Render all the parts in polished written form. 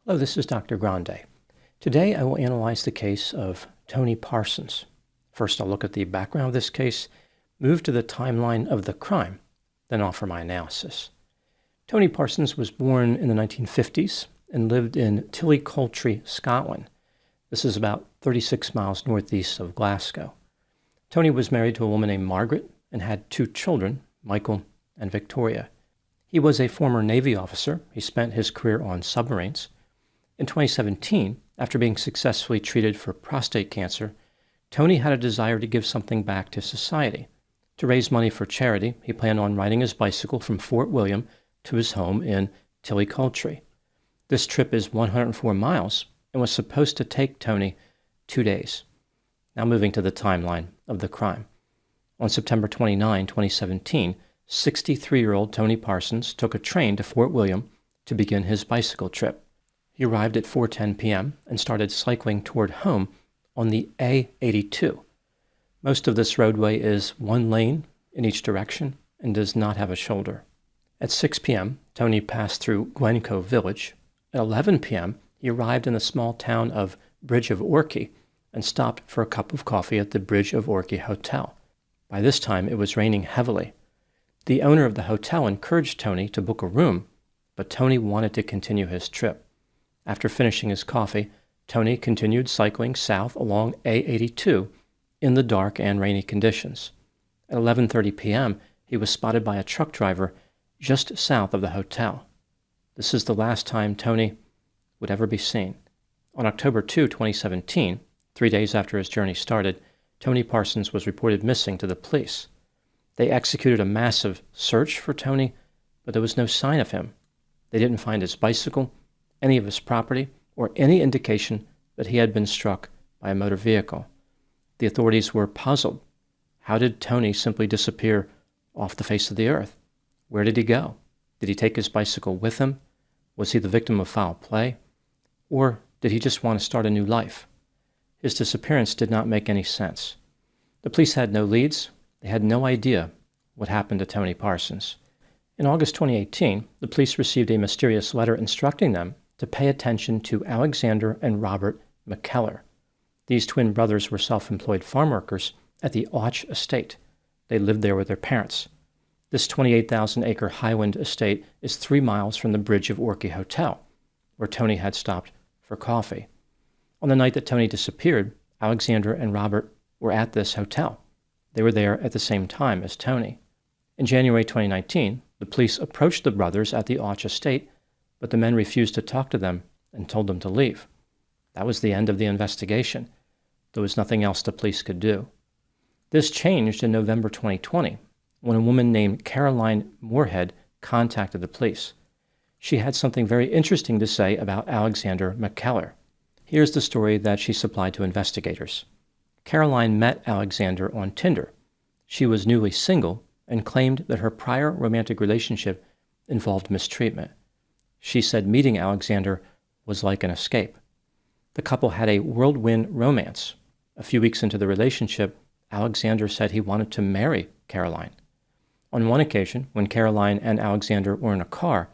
Hello, this is Dr. Grande. Today I will analyze the case of Tony Parsons. First, I'll look at the background of this case, move to the timeline of the crime, then offer my analysis. Tony Parsons was born in the 1950s and lived in Tillicoultry, Scotland. This is about 36 miles northeast of Glasgow. Tony was married to a woman named Margaret and had two children, Michael and Victoria. He was a former Navy officer. He spent his career on submarines. In 2017, after being successfully treated for prostate cancer, Tony had a desire to give something back to society. To raise money for charity, he planned on riding his bicycle from Fort William to his home in Tillicoultry. This trip is 104 miles and was supposed to take Tony 2 days. Now moving to the timeline of the crime. On September 29, 2017, 63-year-old Tony Parsons took a train to Fort William to begin his bicycle trip. He arrived at 4:10 p.m. and started cycling toward home on the A82. Most of this roadway is one lane in each direction and does not have a shoulder. At 6 p.m., Tony passed through Glencoe Village. At 11 p.m., he arrived in the small town of Bridge of Orchy and stopped for a cup of coffee at the Bridge of Orchy Hotel. By this time, it was raining heavily. The owner of the hotel encouraged Tony to book a room, but Tony wanted to continue his trip. After finishing his coffee, Tony continued cycling south along A82 in the dark and rainy conditions. At 11:30 p.m., he was spotted by a truck driver just south of the hotel. This is the last time Tony would ever be seen. On October 2, 2017, 3 days after his journey started, Tony Parsons was reported missing to the police. They executed a massive search for Tony, but there was no sign of him. They didn't find his bicycle, any of his property, or any indication that he had been struck by a motor vehicle. The authorities were puzzled. How did Tony simply disappear off the face of the earth? Where did he go? Did he take his bicycle with him? Was he the victim of foul play? Or did he just want to start a new life? His disappearance did not make any sense. The police had no leads. They had no idea what happened to Tony Parsons. In August 2018, the police received a mysterious letter instructing them to pay attention to Alexander and Robert McKellar. These twin brothers were self-employed farm workers at the Auch estate. They lived there with their parents. This 28,000-acre Highland estate is 3 miles from the Bridge of Orchy Hotel, where Tony had stopped for coffee. On the night that Tony disappeared, Alexander and Robert were at this hotel. They were there at the same time as Tony. In January 2019, the police approached the brothers at the Auch estate, but the men refused to talk to them and told them to leave. That was the end of the investigation. There was nothing else the police could do. This changed in November 2020, when a woman named Caroline Moorhead contacted the police. She had something very interesting to say about Alexander McKellar. Here's the story that she supplied to investigators. Caroline met Alexander on Tinder. She was newly single and claimed that her prior romantic relationship involved mistreatment. She said meeting Alexander was like an escape. The couple had a whirlwind romance. A few weeks into the relationship, Alexander said he wanted to marry Caroline. On one occasion, when Caroline and Alexander were in a car,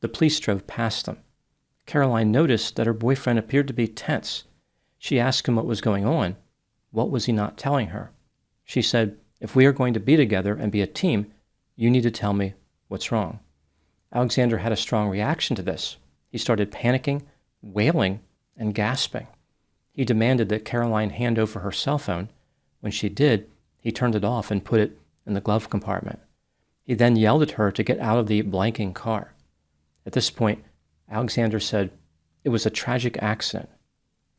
the police drove past them. Caroline noticed that her boyfriend appeared to be tense. She asked him what was going on. What was he not telling her? She said, "If we are going to be together and be a team, you need to tell me what's wrong." Alexander had a strong reaction to this. He started panicking, wailing, and gasping. He demanded that Caroline hand over her cell phone. When she did, he turned it off and put it in the glove compartment. He then yelled at her to get out of the blanking car. At this point, Alexander said, "It was a tragic accident."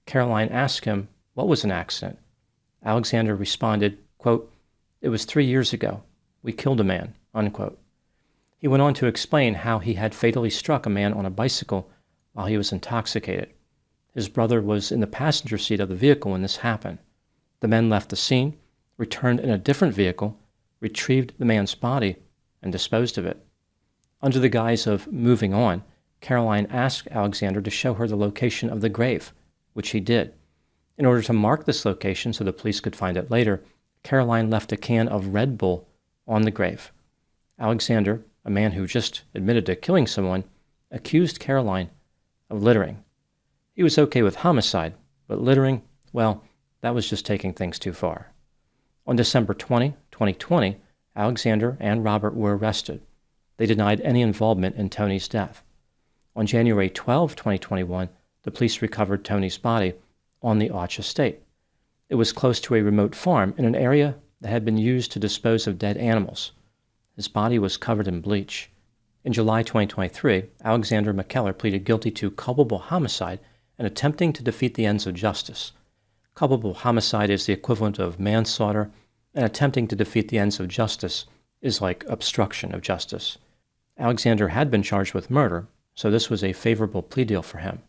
Caroline asked him, "What was an accident?" Alexander responded, quote, "It was 3 years ago. We killed a man," unquote. He went on to explain how he had fatally struck a man on a bicycle while he was intoxicated. His brother was in the passenger seat of the vehicle when this happened. The men left the scene, returned in a different vehicle, retrieved the man's body, and disposed of it. Under the guise of moving on, Caroline asked Alexander to show her the location of the grave, which he did. In order to mark this location so the police could find it later, Caroline left a can of Red Bull on the grave. Alexander, a man who just admitted to killing someone, accused Caroline of littering. He was okay with homicide, but littering, well, that was just taking things too far. On December 20, 2020, Alexander and Robert were arrested. They denied any involvement in Tony's death. On January 12, 2021, the police recovered Tony's body on the Autsch estate. It was close to a remote farm in an area that had been used to dispose of dead animals. His body was covered in bleach. In July 2023, Alexander McKellar pleaded guilty to culpable homicide and attempting to defeat the ends of justice. Culpable homicide is the equivalent of manslaughter, and attempting to defeat the ends of justice is like obstruction of justice. Alexander had been charged with murder, so this was a favorable plea deal for him.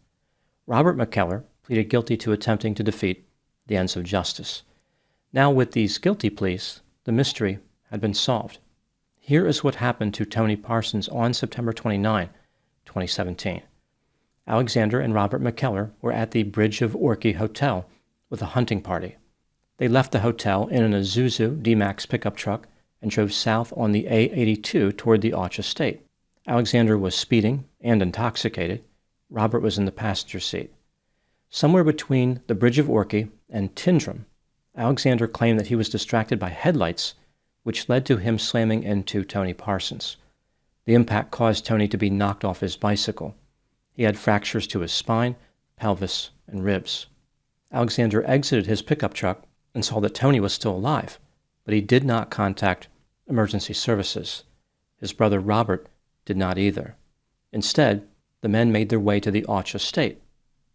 Robert McKellar pleaded guilty to attempting to defeat the ends of justice. Now, with these guilty pleas, the mystery had been solved. Here is what happened to Tony Parsons on September 29, 2017. Alexander and Robert McKellar were at the Bridge of Orchy Hotel with a hunting party. They left the hotel in an Isuzu D-Max pickup truck and drove south on the A82 toward the Autsch estate. Alexander was speeding and intoxicated. Robert was in the passenger seat. Somewhere between the Bridge of Orchy and Tindrum, Alexander claimed that he was distracted by headlights, which led to him slamming into Tony Parsons. The impact caused Tony to be knocked off his bicycle. He had fractures to his spine, pelvis, and ribs. Alexander exited his pickup truck and saw that Tony was still alive, but he did not contact emergency services. His brother Robert did not either. Instead, the men made their way to the Autsch estate.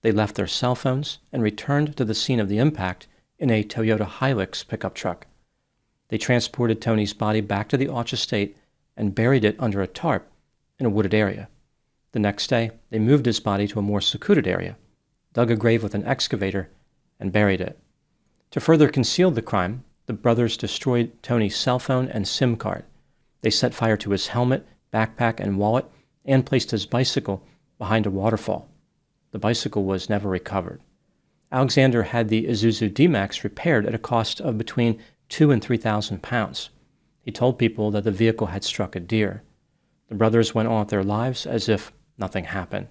They left their cell phones and returned to the scene of the impact in a Toyota Hilux pickup truck. They transported Tony's body back to the Autsch estate and buried it under a tarp in a wooded area. The next day, they moved his body to a more secluded area, dug a grave with an excavator, and buried it. To further conceal the crime, the brothers destroyed Tony's cell phone and SIM card. They set fire to his helmet, backpack, and wallet, and placed his bicycle behind a waterfall. The bicycle was never recovered. Alexander had the Isuzu D-Max repaired at a cost of between £2,000 and £3,000. He told people that the vehicle had struck a deer. The brothers went on with their lives as if nothing happened.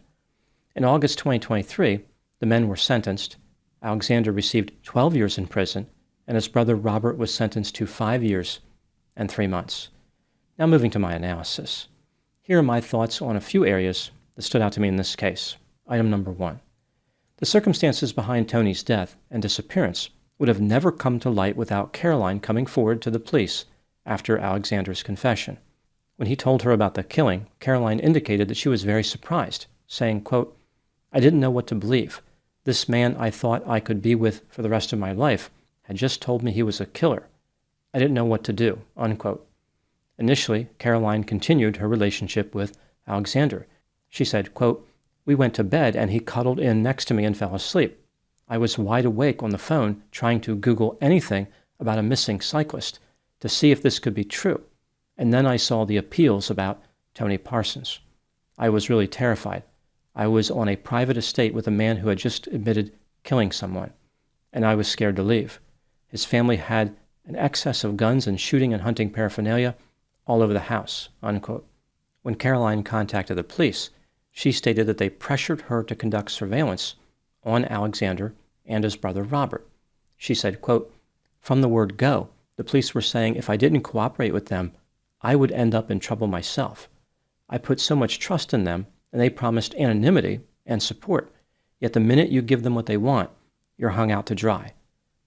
In August 2023, the men were sentenced. Alexander received 12 years in prison, and his brother Robert was sentenced to 5 years and 3 months. Now moving to my analysis. Here are my thoughts on a few areas that stood out to me in this case. Item number 1. The circumstances behind Tony's death and disappearance would have never come to light without Caroline coming forward to the police after Alexander's confession. When he told her about the killing, Caroline indicated that she was very surprised, saying, quote, "I didn't know what to believe. This man I thought I could be with for the rest of my life had just told me he was a killer. I didn't know what to do," unquote. Initially, Caroline continued her relationship with Alexander. She said, quote, "We went to bed and he cuddled in next to me and fell asleep. I was wide awake on the phone trying to Google anything about a missing cyclist to see if this could be true. And then I saw the appeals about Tony Parsons. I was really terrified. I was on a private estate with a man who had just admitted killing someone, and I was scared to leave. His family had an excess of guns and shooting and hunting paraphernalia all over the house," unquote. When Caroline contacted the police, she stated that they pressured her to conduct surveillance on Alexander and his brother Robert. She said, quote, "From the word go, the police were saying if I didn't cooperate with them, I would end up in trouble myself. I put so much trust in them, and they promised anonymity and support. Yet the minute you give them what they want, you're hung out to dry.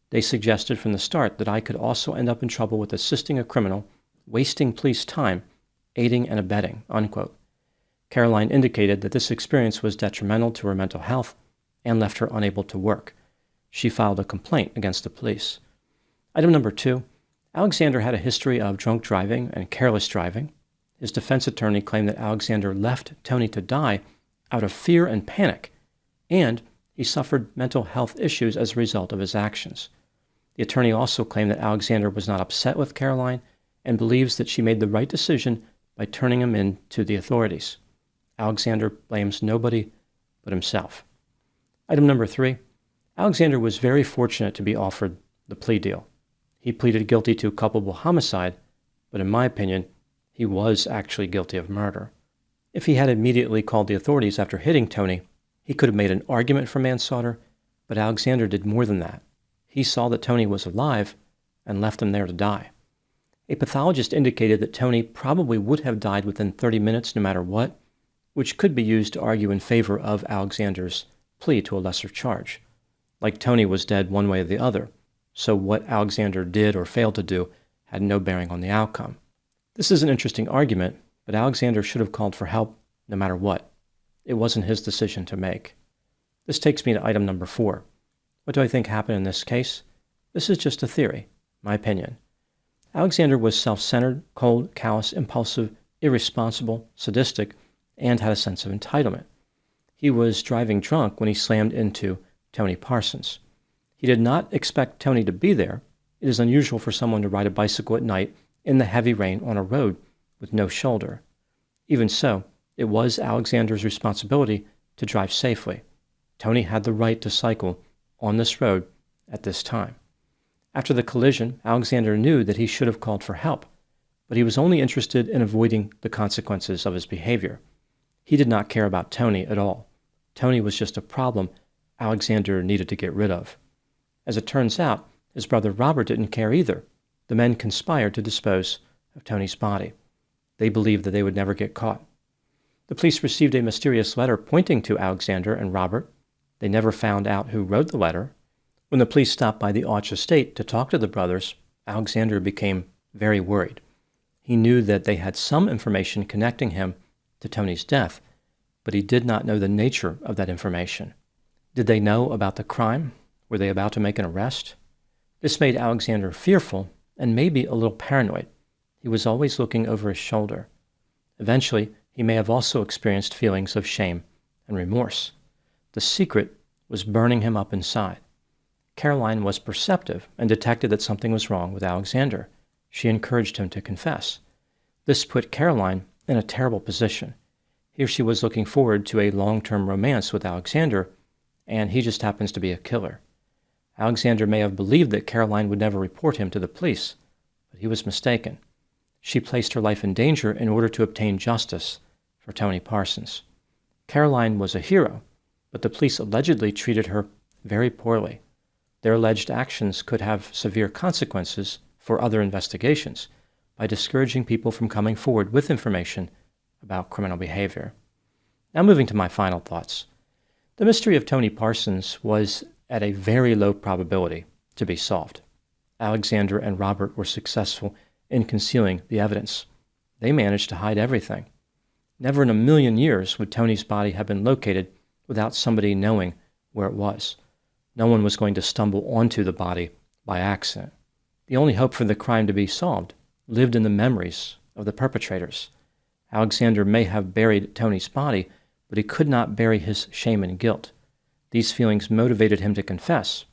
They suggested from the start that I could also end up in trouble with assisting a criminal, wasting police time, aiding and abetting," unquote. Caroline indicated that this experience was detrimental to her mental health and left her unable to work. She filed a complaint against the police. Item number 2, Alexander had a history of drunk driving and careless driving. His defense attorney claimed that Alexander left Tony to die out of fear and panic, and he suffered mental health issues as a result of his actions. The attorney also claimed that Alexander was not upset with Caroline and believes that she made the right decision by turning him in to the authorities. Alexander blames nobody but himself. Item number 3, Alexander was very fortunate to be offered the plea deal. He pleaded guilty to culpable homicide, but in my opinion, he was actually guilty of murder. If he had immediately called the authorities after hitting Tony, He could have made an argument for manslaughter, but Alexander did more than that. He saw that Tony was alive and left him there to die. A pathologist indicated that Tony probably would have died within 30 minutes no matter what, which could be used to argue in favor of Alexander's plea to a lesser charge. Like Tony was dead one way or the other, so what Alexander did or failed to do had no bearing on the outcome. This is an interesting argument, but Alexander should have called for help no matter what. It wasn't his decision to make. This takes me to item number 4. What do I think happened in this case? This is just a theory, my opinion. Alexander was self-centered, cold, callous, impulsive, irresponsible, sadistic, and had a sense of entitlement. He was driving drunk when he slammed into Tony Parsons. He did not expect Tony to be there. It is unusual for someone to ride a bicycle at night in the heavy rain on a road with no shoulder. Even so, it was Alexander's responsibility to drive safely. Tony had the right to cycle on this road at this time. After the collision, Alexander knew that he should have called for help, but he was only interested in avoiding the consequences of his behavior. He did not care about Tony at all. Tony was just a problem Alexander needed to get rid of. As it turns out, his brother Robert didn't care either. The men conspired to dispose of Tony's body. They believed that they would never get caught. The police received a mysterious letter pointing to Alexander and Robert. They never found out who wrote the letter. When the police stopped by the Autsch estate to talk to the brothers, Alexander became very worried. He knew that they had some information connecting him to Tony's death, but he did not know the nature of that information. Did they know about the crime? Were they about to make an arrest? This made Alexander fearful and maybe a little paranoid. He was always looking over his shoulder. Eventually, he may have also experienced feelings of shame and remorse. The secret was burning him up inside. Caroline was perceptive and detected that something was wrong with Alexander. She encouraged him to confess. This put Caroline in a terrible position. Here she was looking forward to a long-term romance with Alexander, and he just happens to be a killer. Alexander may have believed that Caroline would never report him to the police, but he was mistaken. She placed her life in danger in order to obtain justice for Tony Parsons. Caroline was a hero, but the police allegedly treated her very poorly. Their alleged actions could have severe consequences for other investigations by discouraging people from coming forward with information about criminal behavior. Now moving to my final thoughts. The mystery of Tony Parsons was at a very low probability to be solved. Alexander and Robert were successful in concealing the evidence. They managed to hide everything. Never in a million years would Tony's body have been located without somebody knowing where it was. No one was going to stumble onto the body by accident. The only hope for the crime to be solved lived in the memories of the perpetrators. Alexander may have buried Tony's body, but he could not bury his shame and guilt. These feelings motivated him to confess.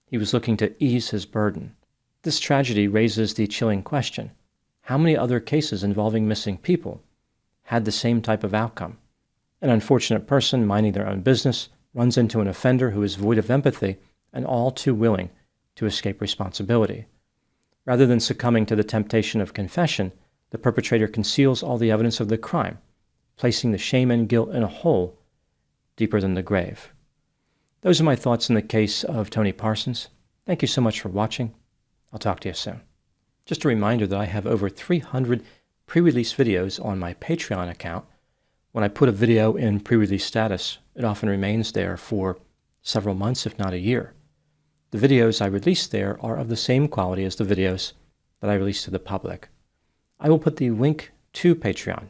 He was looking to ease his burden. This tragedy raises the chilling question: how many other cases involving missing people had the same type of outcome? An unfortunate person minding their own business runs into an offender who is void of empathy and all too willing to escape responsibility. Rather than succumbing to the temptation of confession, the perpetrator conceals all the evidence of the crime, placing the shame and guilt in a hole deeper than the grave. Those are my thoughts in the case of Tony Parsons. Thank you so much for watching. I'll talk to you soon. Just a reminder that I have over 300 pre-release videos on my Patreon account. When I put a video in pre-release status, it often remains there for several months, if not a year. The videos I release there are of the same quality as the videos that I release to the public. I will put the link to Patreon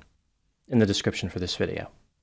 in the description for this video.